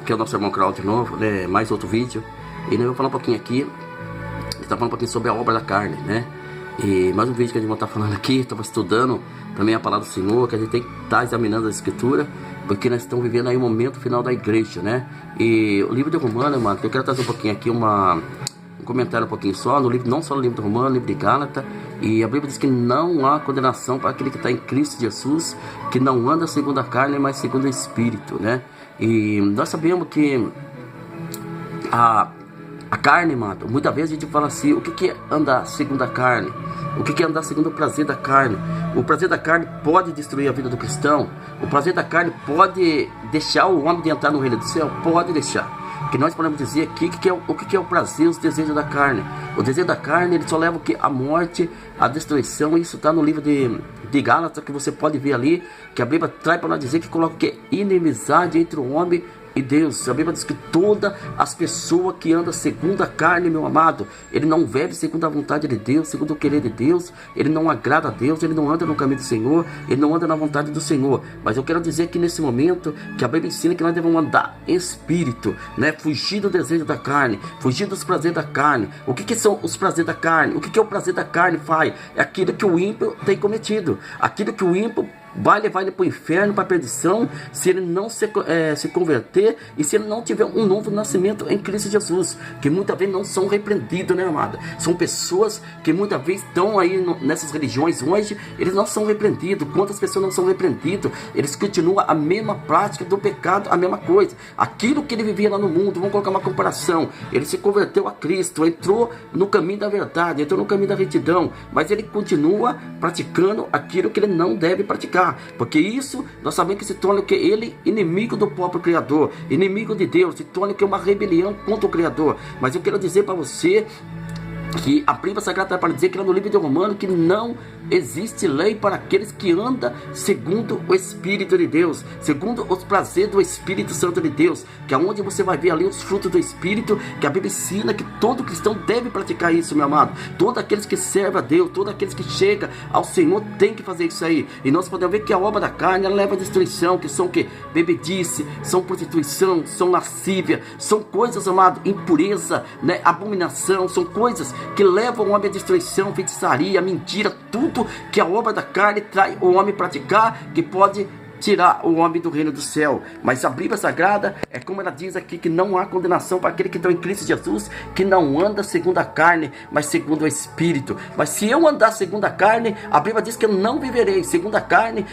que é o nosso irmão Claudio de novo, né? Mais outro vídeo. E nós vamos falar um pouquinho aqui, está falando um pouquinho sobre a obra da carne, né? E mais um vídeo que a gente vai estar falando aqui, estava estudando também a palavra do Senhor, que a gente tem que estar examinando a Escritura, porque nós estamos vivendo aí o momento final da igreja, né? E o livro de Romanos, mano, eu quero trazer um pouquinho aqui um comentário um pouquinho só, no livro, não só no livro de Romanos, no livro de Gálatas, e a Bíblia diz que não há condenação para aquele que está em Cristo Jesus, que não anda segundo a carne, mas segundo o Espírito, né? E nós sabemos que a carne, mano, muitas vezes a gente fala assim, o que é andar segundo a carne? O que é andar segundo o prazer da carne? O prazer da carne pode destruir a vida do cristão? O prazer da carne pode deixar o homem de entrar no reino do céu? Pode deixar. Que nós podemos dizer aqui o que é o prazer, os desejos da carne. O desejo da carne, ele só leva a morte, a destruição. Isso está no livro de Gálatas, que você pode ver ali, que a Bíblia traz para nós dizer que coloca que é inimizade entre o homem e Deus. A Bíblia diz que todas as pessoas que andam segundo a carne, meu amado, ele não vive segundo a vontade de Deus, segundo o querer de Deus, ele não agrada a Deus, ele não anda no caminho do Senhor, ele não anda na vontade do Senhor. Mas eu quero dizer que nesse momento, que a Bíblia ensina que nós devemos andar em espírito, né? Fugir do desejo da carne, fugir dos prazeres da carne. O que são os prazeres da carne? O que é o prazer da carne, Pai? É aquilo que o ímpio tem cometido, aquilo que o ímpio vai levar ele para o inferno, para a perdição, se ele não se converter e se ele não tiver um novo nascimento em Cristo Jesus, que muitas vezes não são repreendidos, né, amada? São pessoas que muitas vezes estão aí nessas religiões hoje, eles não são repreendidos. Quantas pessoas não são repreendidas? Eles continuam a mesma prática do pecado, a mesma coisa. Aquilo que ele vivia lá no mundo, vamos colocar uma comparação, ele se converteu a Cristo, entrou no caminho da verdade, entrou no caminho da retidão, mas ele continua praticando aquilo que ele não deve praticar. Porque isso, nós sabemos que se torna que ele inimigo do próprio Criador, inimigo de Deus, se torna que é uma rebelião contra o Criador. Mas eu quero dizer para você que a Bíblia Sagrada está para dizer que lá no livro de Romanos que não existe lei para aqueles que andam segundo o Espírito de Deus, segundo os prazeres do Espírito Santo de Deus, que é onde você vai ver ali os frutos do Espírito, que a Bíblia ensina que todo cristão deve praticar isso, meu amado. Todos aqueles que servem a Deus, todos aqueles que chegam ao Senhor tem que fazer isso aí. E nós podemos ver que a obra da carne ela leva a destruição, que são o que? Bebedice, são prostituição, são lascívia, são coisas, amado, impureza, né? Abominação, são coisas que levam o homem à destruição, feitiçaria, mentira, tudo que a obra da carne traz o homem praticar, que pode tirar o homem do reino do céu. Mas a Bíblia Sagrada é como ela diz aqui, que não há condenação para aquele que está em Cristo Jesus, que não anda segundo a carne, mas segundo o Espírito. Mas se eu andar segundo a carne, a Bíblia diz que eu não viverei segundo a carne,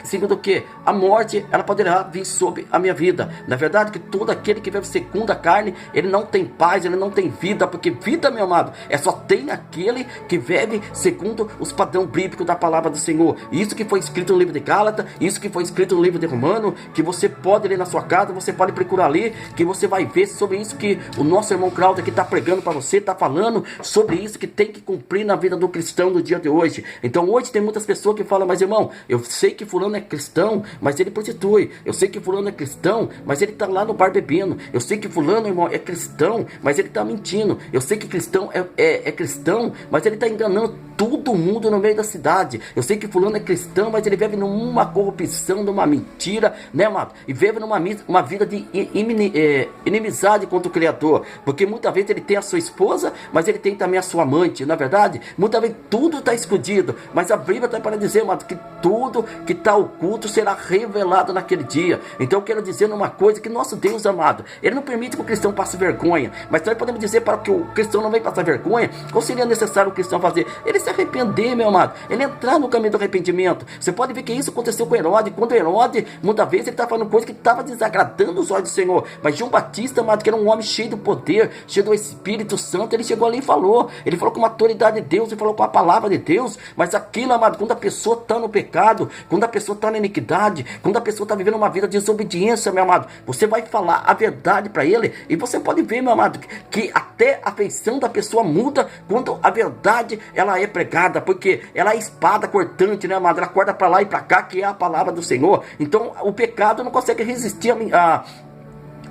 segundo o que? A morte, ela poderá vir sobre a minha vida. Na verdade, que todo aquele que vive segundo a carne, ele não tem paz, ele não tem vida, porque vida, meu amado, só tem aquele que vive segundo os padrões bíblicos da palavra do Senhor. Isso que foi escrito no livro de Gálatas, isso que foi escrito no livro de Romanos, que você pode ler na sua casa, você pode procurar ler, que você vai ver sobre isso que o nosso irmão Claudio aqui está pregando para você, está falando sobre isso que tem que cumprir na vida do cristão no dia de hoje. Então hoje tem muitas pessoas que falam, mas irmão, eu sei que fulano é cristão, mas ele prostitui. Eu sei que fulano é cristão, mas ele está lá no bar bebendo. Eu sei que fulano, irmão, é cristão, mas ele está mentindo. Eu sei que cristão é cristão, mas ele está enganando todo mundo no meio da cidade. Eu sei que fulano é cristão, mas ele vive numa corrupção, numa mentira, né, amado? E vive uma vida de inimizade contra o Criador, porque muitas vezes ele tem a sua esposa, mas ele tem também a sua amante, na verdade, muitas vezes tudo está escondido, mas a Bíblia está para dizer, amado, que tudo que está oculto será revelado naquele dia. Então eu quero dizer uma coisa, que nosso Deus amado, ele não permite que o cristão passe vergonha, mas nós podemos dizer para que o cristão não venha passar vergonha, qual seria necessário o cristão fazer? Ele se arrepender, meu amado, ele entrar no caminho do arrependimento. Você pode ver que isso aconteceu com Herodes, quando Herodes, muitas vezes ele estava falando coisa que estava desagradando os olhos do Senhor, mas João Batista, amado, que era um homem cheio do poder, cheio do Espírito Santo, ele chegou ali e falou, ele falou com uma autoridade de Deus, ele falou com a palavra de Deus, mas aquilo, amado, quando a pessoa está no pecado, quando a pessoa está na iniquidade, quando a pessoa está vivendo uma vida de desobediência, meu amado, você vai falar a verdade para ele, e você pode ver, meu amado, que até a feição da pessoa muda quando a verdade, ela é pregada, porque ela é espada cortante, né, amado, ela corta para lá e para cá, que é a palavra do Senhor. Então o pecado não consegue resistir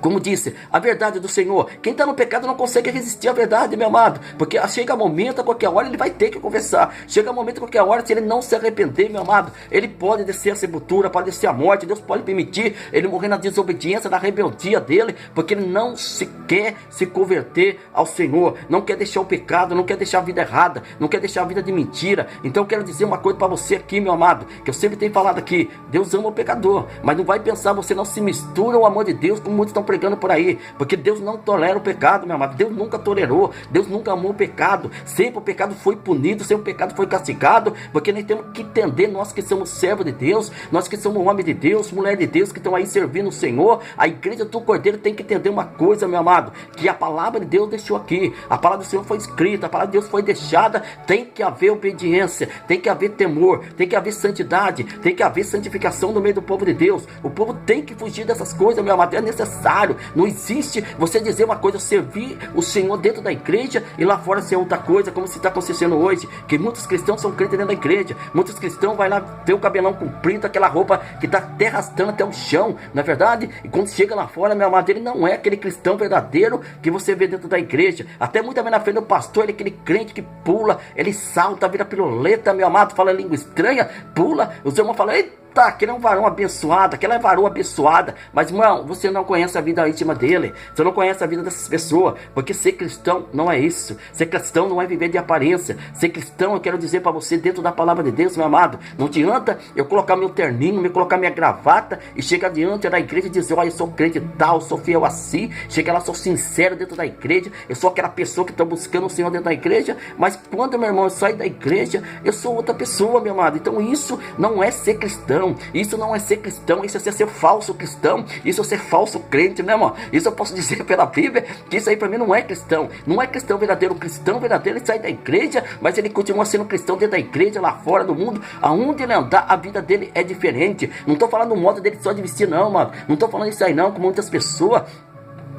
Como disse, a verdade do Senhor. Quem está no pecado não consegue resistir à verdade, meu amado. Porque chega momento, a qualquer hora, ele vai ter que conversar. Chega momento, a qualquer hora, se ele não se arrepender, meu amado, ele pode descer a sepultura, pode descer a morte. Deus pode permitir ele morrer na desobediência, na rebeldia dele, porque ele não se quer se converter ao Senhor. Não quer deixar o pecado, não quer deixar a vida errada, não quer deixar a vida de mentira. Então eu quero dizer uma coisa para você aqui, meu amado, que eu sempre tenho falado aqui. Deus ama o pecador, mas não vai pensar, você não se mistura ao amor de Deus, como muitos estão pregando por aí, porque Deus não tolera o pecado, meu amado. Deus nunca tolerou, Deus nunca amou o pecado. Sempre o pecado foi punido, sempre o pecado foi castigado, porque nós temos que entender, nós que somos servos de Deus, nós que somos homem de Deus, mulher de Deus, que estão aí servindo o Senhor. A igreja do Cordeiro tem que entender uma coisa, meu amado, que a palavra de Deus deixou aqui, a palavra do Senhor foi escrita, a palavra de Deus foi deixada. Tem que haver obediência, tem que haver temor, tem que haver santidade, tem que haver santificação no meio do povo de Deus. O povo tem que fugir dessas coisas, meu amado, é necessário. Não existe você dizer uma coisa, servir o Senhor dentro da igreja e lá fora ser outra coisa, como se está acontecendo hoje, que muitos cristãos são crentes dentro da igreja, muitos cristãos vai lá ver o cabelão comprido, aquela roupa que está até arrastando até o chão, não é verdade? E quando chega lá fora, meu amado, ele não é aquele cristão verdadeiro que você vê dentro da igreja. Até muito bem na frente do pastor, ele é aquele crente que pula, ele salta, vira piruleta, meu amado, fala língua estranha, pula, os irmãos falam, eita, aquele é um varão abençoado, aquela é varoa abençoada. Mas, irmão, você não conhece a vida íntima dele, você não conhece a vida dessas pessoas, porque ser cristão não é isso. Ser cristão não é viver de aparência. Ser cristão, eu quero dizer para você, dentro da palavra de Deus, meu amado, não adianta eu colocar meu terninho, me colocar minha gravata e chegar diante da igreja e dizer, olha, eu sou crente tal, sou fiel assim, chega lá, sou sincero dentro da igreja, eu sou aquela pessoa que está buscando o Senhor dentro da igreja. Mas quando, meu irmão, eu saio da igreja, eu sou outra pessoa, meu amado. Então isso não é ser cristão. Isso não é ser cristão, isso é ser falso cristão, isso é ser falso crente, né, irmão? Isso eu posso dizer pela Bíblia, que isso aí para mim não é cristão. Não é cristão verdadeiro. O cristão verdadeiro, ele sai da igreja, mas ele continua sendo cristão dentro da igreja, lá fora do mundo, aonde ele andar, a vida dele é diferente. Não estou falando do modo dele só de vestir, não, mano. Não estou falando isso aí, não, como muitas pessoas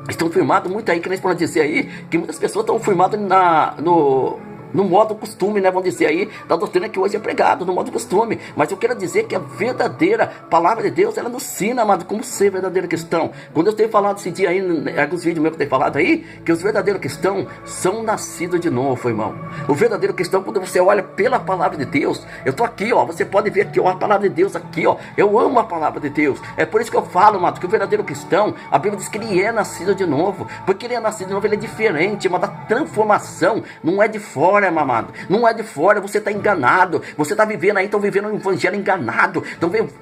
estão firmadas, muito aí, que nós podemos dizer aí, que muitas pessoas estão firmadas no modo costume, né, vamos dizer aí, da doutrina que hoje é pregado, no modo costume. Mas eu quero dizer que a verdadeira palavra de Deus, ela nos ensina, amado, como ser verdadeiro cristão. Quando eu tenho falado esse dia aí, em alguns vídeos meus que eu tenho falado aí, que os verdadeiros cristãos são nascidos de novo, irmão. O verdadeiro cristão, quando você olha pela palavra de Deus, eu tô aqui, ó, você pode ver aqui, ó, a palavra de Deus aqui, ó, eu amo a palavra de Deus. É por isso que eu falo, amado, que o verdadeiro cristão, a Bíblia diz que ele é nascido de novo, porque ele é nascido de novo, ele é diferente, mas a transformação não é de fora, amado, não é de fora. Você está enganado, você está vivendo aí, estão vivendo um evangelho enganado, estão vivendo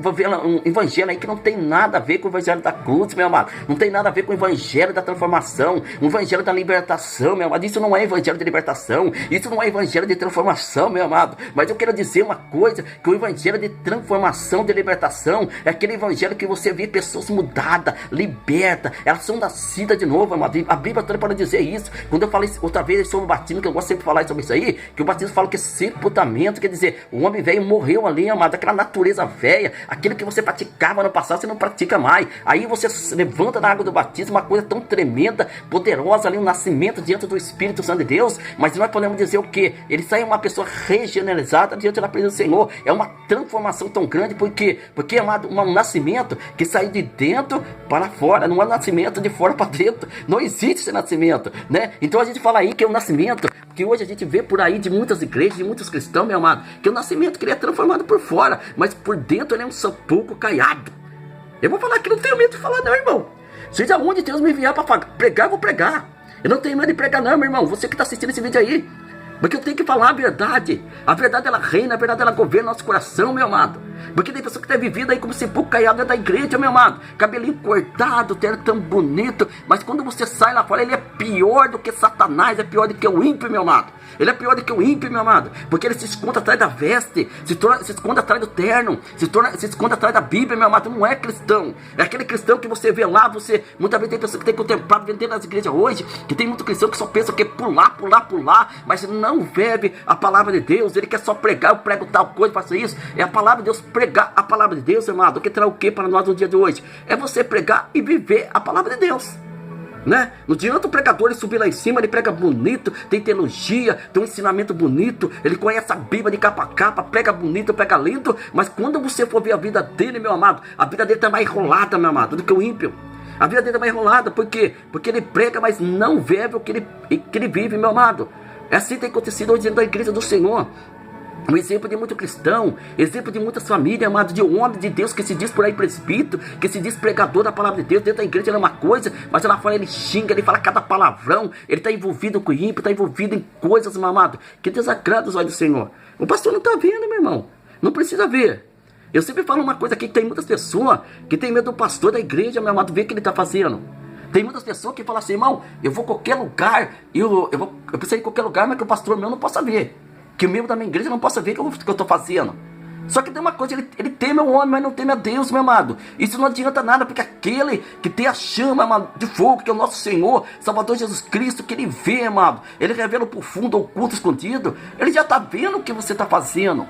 um evangelho aí que não tem nada a ver com o evangelho da cruz, meu amado, não tem nada a ver com o evangelho da transformação, o evangelho da libertação, meu amado. Isso não é evangelho de libertação, isso não é evangelho de transformação, meu amado. Mas eu quero dizer uma coisa, que o evangelho de transformação, de libertação, é aquele evangelho que você vê pessoas mudadas, libertas, elas são nascidas de novo, amado. A Bíblia toda para dizer isso. Quando eu falei outra vez sobre o batismo, que eu gosto sempre de falar sobre isso aí, que o batismo fala que sepultamento, quer dizer, o homem velho morreu ali, amado, aquela natureza velha, aquilo que você praticava no passado, você não pratica mais. Aí você se levanta da água do batismo, uma coisa tão tremenda, poderosa ali, um nascimento diante do Espírito Santo de Deus. Mas nós podemos dizer o que? Ele sai uma pessoa regenerada diante da presença do Senhor. É uma transformação tão grande, porque amado, um nascimento que sai de dentro para fora, não é um nascimento de fora para dentro. Não existe esse nascimento, né? Então a gente fala aí que é um nascimento que hoje a gente vê por aí de muitas igrejas, de muitos cristãos, meu amado, que o nascimento que ele é transformado por fora, mas por dentro ele é um sapuco caiado. Eu vou falar que não tenho medo de falar não, irmão. Seja onde Deus me enviar para pregar, eu vou pregar. Eu não tenho medo de pregar não, meu irmão. Você que está assistindo esse vídeo aí, porque eu tenho que falar a verdade. A verdade ela reina, a verdade ela governa nosso coração, meu amado. Porque tem pessoa que tem vivido aí como sepulcro caiado dentro da igreja, meu amado. Cabelinho cortado, terno tão bonito. Mas quando você sai lá fora, ele é pior do que Satanás, é pior do que o ímpio, meu amado. Ele é pior do que o ímpio, meu amado. Porque ele se esconde atrás da veste, se esconde atrás do terno, se esconde atrás da Bíblia, meu amado. Não é cristão. É aquele cristão que você vê lá, muitas vezes tem pessoa que tem contemplado dentro das igrejas hoje, que tem muito cristão que só pensa que é pular, mas não vive a palavra de Deus. Ele quer só pregar, eu prego tal coisa, faço isso. É a palavra de Deus, pregar a palavra de Deus, amado. O que terá o que para nós no dia de hoje? É você pregar e viver a palavra de Deus, né? Não adianta o pregador ele subir lá em cima, ele prega bonito, tem teologia, tem um ensinamento bonito, ele conhece a Bíblia de capa a capa, prega bonito, prega lindo, mas quando você for ver a vida dele, meu amado, a vida dele está mais enrolada, meu amado, do que o ímpio. A vida dele é mais enrolada. Por quê? Porque ele prega, mas não vive o que ele vive, meu amado. É assim que tem acontecido hoje dentro da igreja do Senhor. Um exemplo de muito cristão, exemplo de muitas famílias, amado, de um homem de Deus que se diz por aí presbítero, que se diz pregador da palavra de Deus. Dentro da igreja ele é uma coisa, mas lá fora ele xinga, ele fala cada palavrão, ele está envolvido com ímpio, está envolvido em coisas, meu amado, que desagrada os olhos do Senhor. O pastor não está vendo, meu irmão, não precisa ver. Eu sempre falo uma coisa aqui, que tem muitas pessoas que tem medo do pastor da igreja, meu amado, ver o que ele está fazendo. Tem muitas pessoas que falam assim, irmão, eu vou a qualquer lugar, eu preciso ir em qualquer lugar, mas que o pastor meu não possa ver. Que o membro da minha igreja não possa ver o que eu estou fazendo. Só que tem uma coisa, ele teme o homem, mas não teme a Deus, meu amado. Isso não adianta nada, porque aquele que tem a chama, amado, de fogo, que é o nosso Senhor, Salvador Jesus Cristo, que ele vê, amado, ele revela o profundo, oculto, escondido, ele já está vendo o que você está fazendo.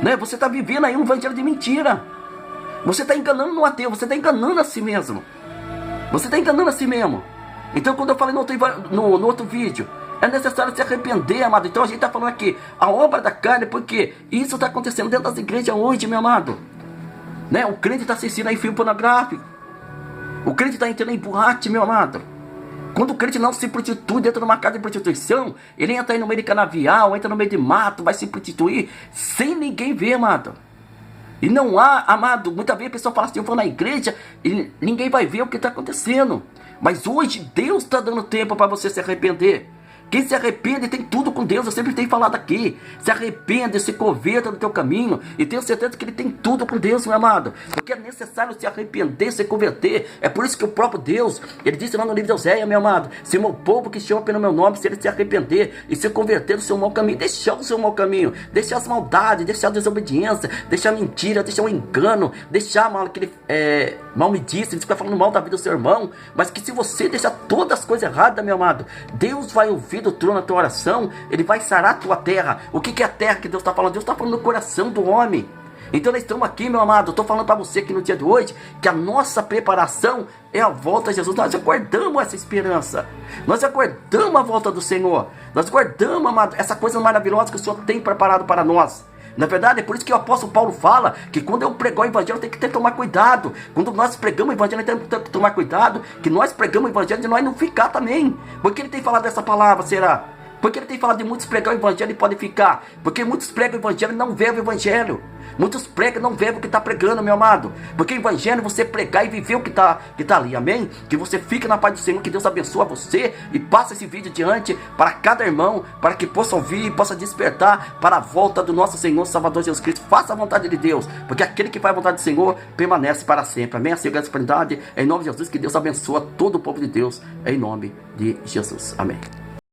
Né? Você está vivendo aí um evangelho de mentira. Você está enganando no ateu, você está enganando a si mesmo. Você está enganando a si mesmo. Então, quando eu falei no outro vídeo, é necessário se arrepender, amado. Então a gente está falando aqui, a obra da carne, porque isso está acontecendo dentro das igrejas hoje, meu amado. Né? O crente está assistindo aí filme pornográfico. O crente está entrando em boate, meu amado. Quando o crente não se prostitui dentro de uma casa de prostituição, ele entra aí no meio de canavial, entra no meio de mato, vai se prostituir, sem ninguém ver, amado. E não há, amado, muitas vezes a pessoa fala assim, eu vou na igreja e ninguém vai ver o que está acontecendo. Mas hoje Deus está dando tempo para você se arrepender. Quem se arrepende tem tudo com Deus, eu sempre tenho falado aqui. Se arrepende, se converta no teu caminho, e tenho certeza que ele tem tudo com Deus, meu amado. Porque é necessário se arrepender, se converter. É por isso que o próprio Deus, ele disse lá no livro de Oséias, meu amado, se o meu povo que chama pelo meu nome, se ele se arrepender e se converter do seu mau caminho, deixar o seu mau caminho, deixar as maldades, deixar a desobediência, deixar a mentira, deixar o engano, deixar mal aquele mal me disse, ele fica falando mal da vida do seu irmão, mas que se você deixar todas as coisas erradas, meu amado, Deus vai ouvir do trono a tua oração, ele vai sarar a tua terra. O que é a terra que Deus está falando? Deus está falando do coração do homem. Então nós estamos aqui, meu amado, eu estou falando para você aqui no dia de hoje, que a nossa preparação é a volta de Jesus. Nós aguardamos essa esperança, nós aguardamos a volta do Senhor, nós aguardamos, amado, essa coisa maravilhosa que o Senhor tem preparado para nós. Na verdade, é por isso que o apóstolo Paulo fala que quando eu pregar o evangelho tem que ter que tomar cuidado. Quando nós pregamos o evangelho tem que tomar cuidado, que nós pregamos o evangelho de nós não ficar também. Por que ele tem falado dessa palavra, será? Porque ele tem falado de muitos pregar o evangelho e podem ficar. Porque muitos pregam o evangelho e não vivem o evangelho. Muitos pregam e não vivem o que está pregando, meu amado. Porque o evangelho é você pregar e viver o que está ali, amém? Que você fique na paz do Senhor, que Deus abençoe você e passa esse vídeo adiante para cada irmão, para que possa ouvir e possa despertar para a volta do nosso Senhor Salvador Jesus Cristo. Faça a vontade de Deus, porque aquele que faz a vontade do Senhor permanece para sempre, amém? Assim, grande oportunidade, em nome de Jesus, que Deus abençoe todo o povo de Deus, em nome de Jesus, amém.